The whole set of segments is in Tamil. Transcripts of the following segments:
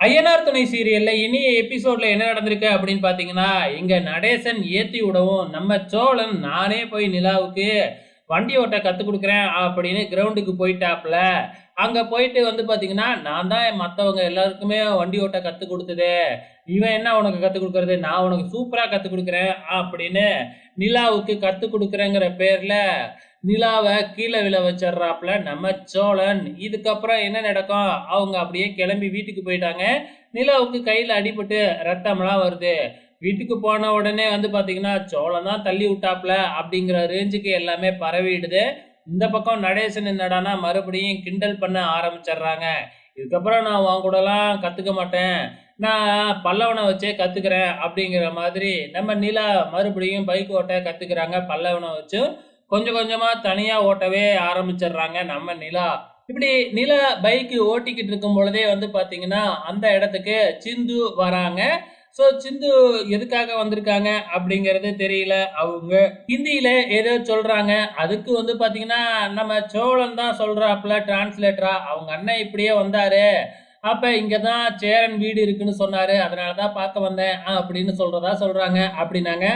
ஐயனார் துணை சீரியல்ல இனிய எபிசோட்ல என்ன நடந்திருக்கு அப்படின்னு பாத்தீங்கன்னா, இங்க நடேசன் ஏத்தி விடவும், நம்ம சோழன் நானே போய் நிலாவுக்கு வண்டி ஓட்ட கத்துக் குடுக்குறேன் அப்படின்னு கிரவுண்டுக்கு போயிட்டாப்ல. அங்க போயிட்டு வந்து பாத்தீங்கன்னா, நான் தான் மத்தவங்க எல்லாருக்குமே வண்டி ஓட்ட கத்துக் குடுத்ததே. இவன் என்ன உனக்கு கத்துக் குடுக்குறது? நான் உனக்கு சூப்பரா கத்துக் குடுக்குறேன் அப்படின்னு நிலாவுக்கு கத்துக் குடுக்குறேங்கிற பேர்ல நிலாவ கீழ விழ வச்சர்றாப்ல நம்ம சோழன். இதுக்கப்புறம் என்ன நடக்கும்? அவங்க அப்படியே கிளம்பி வீட்டுக்கு போயிட்டாங்க. நிலாவுக்கு கையில அடிபட்டு ரத்தம்லாம் வருது. வீட்டுக்கு போன உடனே வந்து பார்த்தீங்கன்னா, சோளம் தான் தள்ளி விட்டாப்ல அப்படிங்கிற ரேஞ்சுக்கு எல்லாமே பரவிடுது. இந்த பக்கம் நடேசன் என்னடான்னா மறுபடியும் கிண்டல் பண்ண ஆரம்பிச்சர்றாங்க. இதுக்கப்புறம் நான் உன் கூடலாம் கத்துக்க மாட்டேன். நான் பல்லவன வச்சே கத்துக்கிறேன் அப்படிங்கிற மாதிரி நம்ம நிலா மறுபடியும் பைக் ஓட்ட கத்துக்கிறாங்க. பல்லவன வச்சு கொஞ்சம் கொஞ்சமா தனியா ஓட்டவே ஆரம்பிச்சர்றாங்க நம்ம நிலா. இப்படி நிலா பைக் ஓட்டிக்கிட்டு இருக்கும் பொழுதே வந்து பார்த்தீங்கன்னா, அந்த இடத்துக்கு சிந்து வராங்க. ஸோ சிந்து எதுக்காக வந்திருக்காங்க அப்படிங்கிறது தெரியல. அவங்க ஹிந்தியில ஏதோ சொல்றாங்க. அதுக்கு வந்து பார்த்தீங்கன்னா, நம்ம சோழன் தான் சொல்றாப்ல டிரான்ஸ்லேட்டரா, அவங்க அண்ணன் இப்படியே வந்தாரு. அப்ப இங்க தான் சேரன் வீடு இருக்குன்னு சொன்னாரு. அதனால தான் பார்க்க வந்தேன். அப்படின்னு சொல்றதா சொல்றாங்க அப்படின்னாங்க.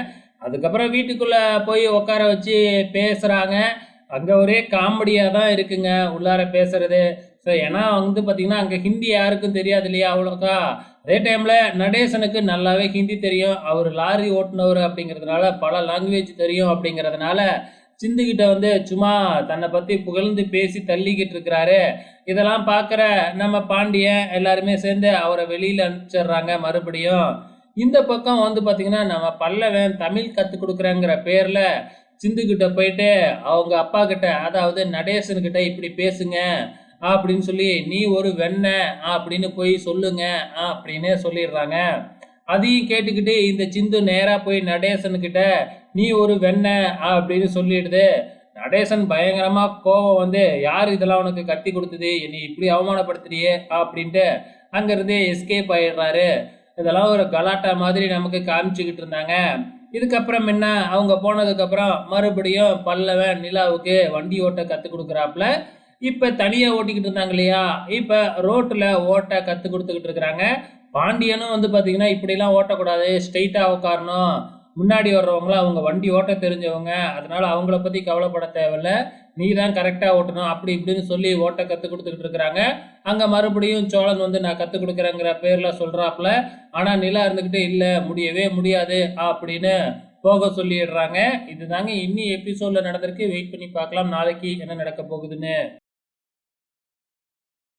அதுக்கப்புறம் வீட்டுக்குள்ள போய் உட்கார வச்சு பேசுறாங்க. அங்க ஒரே காமெடியா தான் இருக்குங்க உள்ளார பேசுறது. ஸோ ஏன்னா வந்து பார்த்தீங்கன்னா, அங்க ஹிந்தி யாருக்கும் தெரியாது இல்லையா அவ்வளோக்கா. அதே டைம்ல நடேசனுக்கு நல்லாவே ஹிந்தி தெரியும். அவரு லாரி ஓட்டுனவரு அப்படிங்கிறதுனால பல லாங்குவேஜ் தெரியும் அப்படிங்கிறதுனால, சிந்துகிட்ட வந்து சும்மா தன்னை பத்தி புகழ்ந்து பேசி தள்ளிக்கிட்டு இருக்கிறாரு. இதெல்லாம் பார்க்குற நம்ம பாண்டியன் எல்லாருமே சேர்ந்து அவர வெளியில அனுப்பிச்சிடுறாங்க மறுபடியும். இந்த பக்கம் வந்து பார்த்தீங்கன்னா, நம்ம பல்லவன் தமிழ் கத்துக் குடுக்குறேங்கிற பேர்ல சிந்துகிட்ட போயிட்டு அவங்க அப்பா கிட்ட, அதாவது நடேசன்கிட்ட இப்படி பேசுங்க அப்படின்னு சொல்லி, "நீ ஒரு வெண்ண" அப்படின்னு போய் சொல்லுங்க அப்படின்னு சொல்லிடுறாங்க. அதையும் கேட்டுக்கிட்டு இந்த சிந்து நேரா போய் நடேசன்கிட்ட, "நீ ஒரு வெண்ண" அப்படின்னு சொல்லிடுது. நடேசன் பயங்கரமா கோவம் வந்து, "யார் இதெல்லாம் உனக்கு கத்தி குடுத்தது? என்னைய இப்படி அவமானப்படுத்துறியே!" அப்படின்ட்டு அங்கிருந்து எஸ்கேப் ஆயிடுறாரு. இதெல்லாம் ஒரு கலாட்டா மாதிரி நமக்கு காமிச்சுக்கிட்டு இருந்தாங்க. இதுக்கப்புறம் என்ன, அவங்க போனதுக்கப்புறம் மறுபடியும் பல்லவன் நிலாவுக்கு வண்டி ஓட்ட கத்துக் குடுக்குறாப்ல. இப்ப தனியா ஓட்டிக்கிட்டு இருந்தாங்க இல்லையா? இப்ப ரோட்ல ஓட்ட கத்துக் குடுத்துக்கிட்டு இருக்கிறாங்க. பாண்டியனும் வந்து பார்த்தீங்கன்னா, இப்படிலாம் ஓட்டக்கூடாது. ஸ்ட்ரெய்ட்டா உட்காரணும். முன்னாடி வர்றவங்கலாம் அவங்க வண்டி ஓட்ட தெரிஞ்சவங்க. அதனால அவங்கள பத்தி கவலைப்பட தேவையில்ல. நீ தான் கரெக்ட்டா ஓட்டணும். அப்படி இப்படின்னு சொல்லி ஓட்ட கத்துக் குடுத்துக்கிட்டு இருக்கிறாங்க. அங்க மறுபடியும் சோழன் வந்து நான் கத்துக் குடுக்குறேங்கிற பேர்ல சொல்றாப்ல. ஆனா நிலா இருந்துகிட்டு, "இல்ல முடியவே முடியாது" அப்படின்னு போக சொல்லிடுறாங்க. இதுதாங்க இன்னி எபிசோட்ல நடந்திருக்கு. வெயிட் பண்ணி பார்க்கலாம் நாளைக்கு என்ன நடக்க போகுதுன்னு.